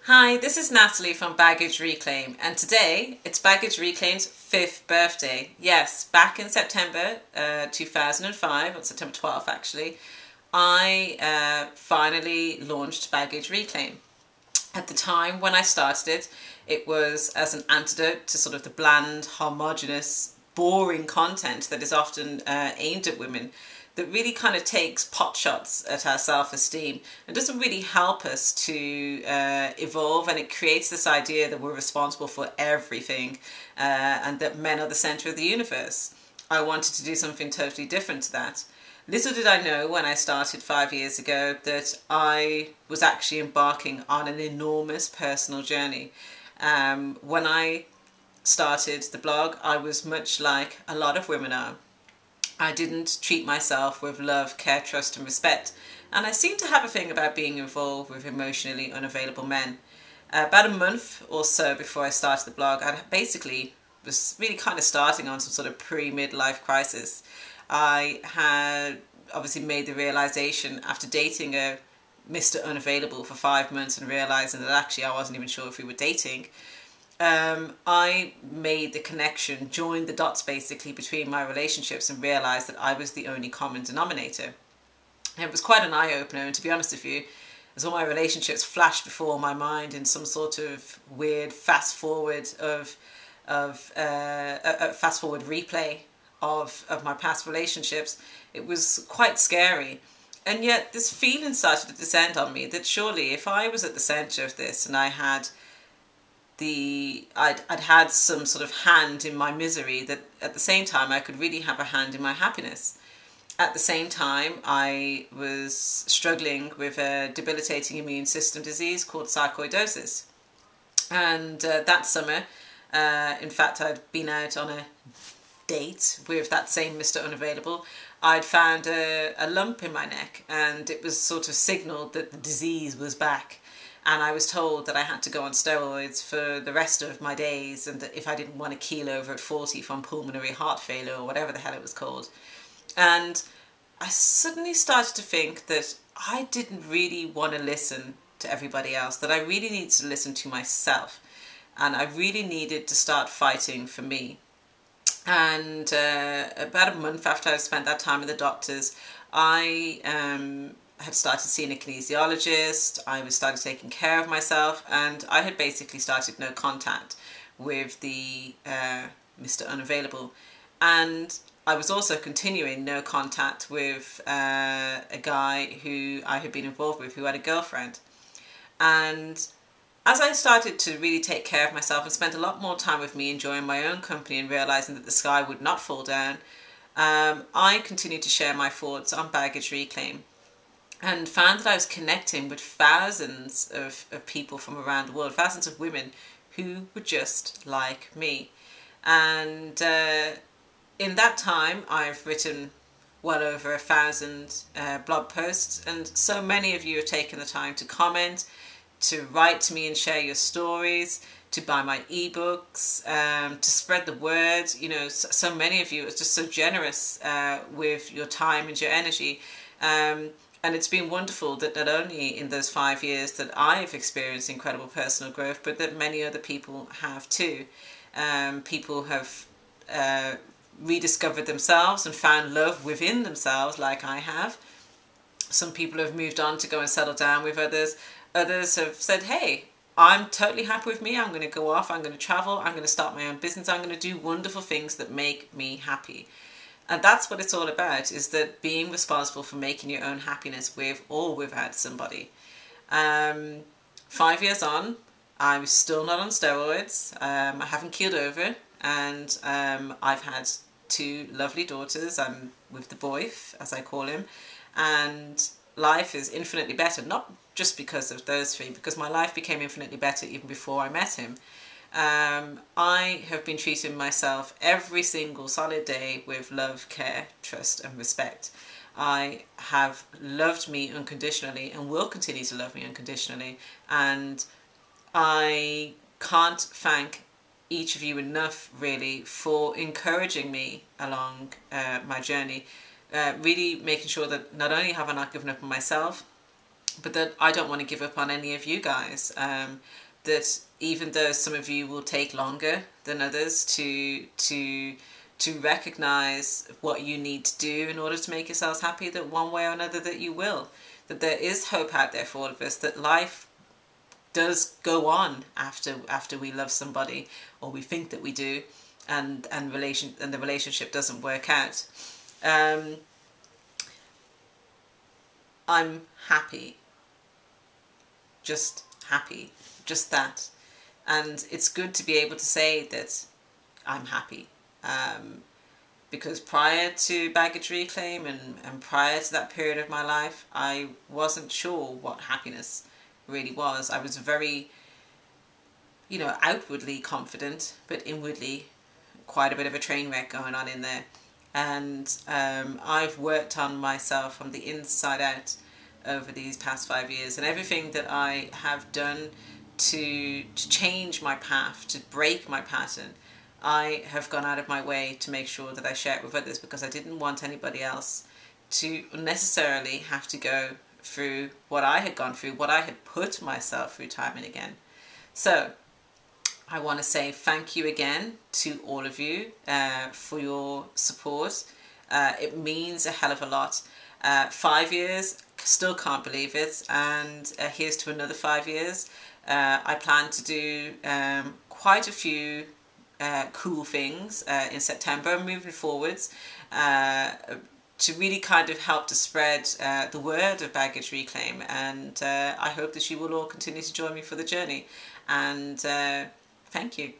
Hi, this is Natalie from Baggage Reclaim, and today it's Baggage Reclaim's 5th birthday. Yes, back in September 2005, on September 12th actually, I finally launched Baggage Reclaim. At the time when I started it, it was as an antidote to sort of the bland, homogenous, boring content that is often aimed at women, that really kind of takes pot shots at our self-esteem and doesn't really help us to evolve, and it creates this idea that we're responsible for everything and that men are the center of the universe. I wanted to do something totally different to that. Little did I know when I started 5 years ago that I was actually embarking on an enormous personal journey. When I started the blog, I was much like a lot of women are. I didn't treat myself with love, care, trust and respect, and I seem to have a thing about being involved with emotionally unavailable men. About a month or so before I started the blog, I basically was really kind of starting on some sort of pre-midlife crisis. I had obviously made the realization after dating a Mr. Unavailable for 5 months and realizing that actually I wasn't even sure if we were dating. I made the connection, joined the dots basically between my relationships, and realised that I was the only common denominator. And it was quite an eye-opener, and to be honest with you, as all my relationships flashed before my mind in some sort of weird fast forward a fast forward replay of my past relationships, it was quite scary. And yet this feeling started to descend on me that surely if I was at the centre of this and I'd had some sort of hand in my misery, that at the same time I could really have a hand in my happiness. At the same time, I was struggling with a debilitating immune system disease called sarcoidosis. And that summer, in fact, I'd been out on a date with that same Mr. Unavailable. I'd found a lump in my neck, and it was sort of signalled that the disease was back. And I was told that I had to go on steroids for the rest of my days, and that if I didn't want to keel over at 40 from pulmonary heart failure or whatever the hell it was called. And I suddenly started to think that I didn't really want to listen to everybody else, that I really needed to listen to myself, and I really needed to start fighting for me. And about a month after I spent that time with the doctors, I had started seeing a kinesiologist. I was started taking care of myself, and I had basically started no contact with the Mr. Unavailable. And I was also continuing no contact with a guy who I had been involved with, who had a girlfriend. And as I started to really take care of myself and spent a lot more time with me, enjoying my own company and realising that the sky would not fall down, I continued to share my thoughts on baggage reclaim, and found that I was connecting with thousands of people from around the world, thousands of women who were just like me. And in that time, I've written well over 1,000 blog posts, and so many of you have taken the time to comment, to write to me and share your stories, to buy my ebooks, to spread the word. You know, so many of you are just so generous with your time and your energy. And it's been wonderful that not only in those 5 years that I've experienced incredible personal growth, but that many other people have too. People have rediscovered themselves and found love within themselves, like I have. Some people have moved on to go and settle down with others. Others have said, hey, I'm totally happy with me. I'm going to go off. I'm going to travel. I'm going to start my own business. I'm going to do wonderful things that make me happy. And that's what it's all about, is that being responsible for making your own happiness with or without somebody. 5 years on, I'm still not on steroids. I haven't keeled over, and I've had two lovely daughters. I'm with the boy, as I call him, and life is infinitely better, not just because of those three, because my life became infinitely better even before I met him. I have been treating myself every single solid day with love, care, trust and respect. I have loved me unconditionally and will continue to love me unconditionally, and I can't thank each of you enough really for encouraging me along my journey, really making sure that not only have I not given up on myself, but that I don't want to give up on any of you guys. That even though some of you will take longer than others to recognize what you need to do in order to make yourselves happy, that one way or another that you will. That there is hope out there for all of us. That life does go on after we love somebody, or we think that we do, and the relationship doesn't work out. Um, I'm happy, just happy, just that. And it's good to be able to say that I'm happy. Because prior to baggage reclaim and prior to that period of my life, I wasn't sure what happiness really was. I was very, outwardly confident, but inwardly quite a bit of a train wreck going on in there. And I've worked on myself from the inside out over these past 5 years, and everything that I have done to change my path, to break my pattern, I have gone out of my way to make sure that I share it with others, because I didn't want anybody else to necessarily have to go through what I had gone through, what I had put myself through time and again. So I want to say thank you again to all of you for your support. It means a hell of a lot. 5 years, still can't believe it. And here's to another 5 years. I plan to do quite a few cool things in September moving forwards, to really kind of help to spread the word of baggage reclaim. And I hope that you will all continue to join me for the journey. And thank you.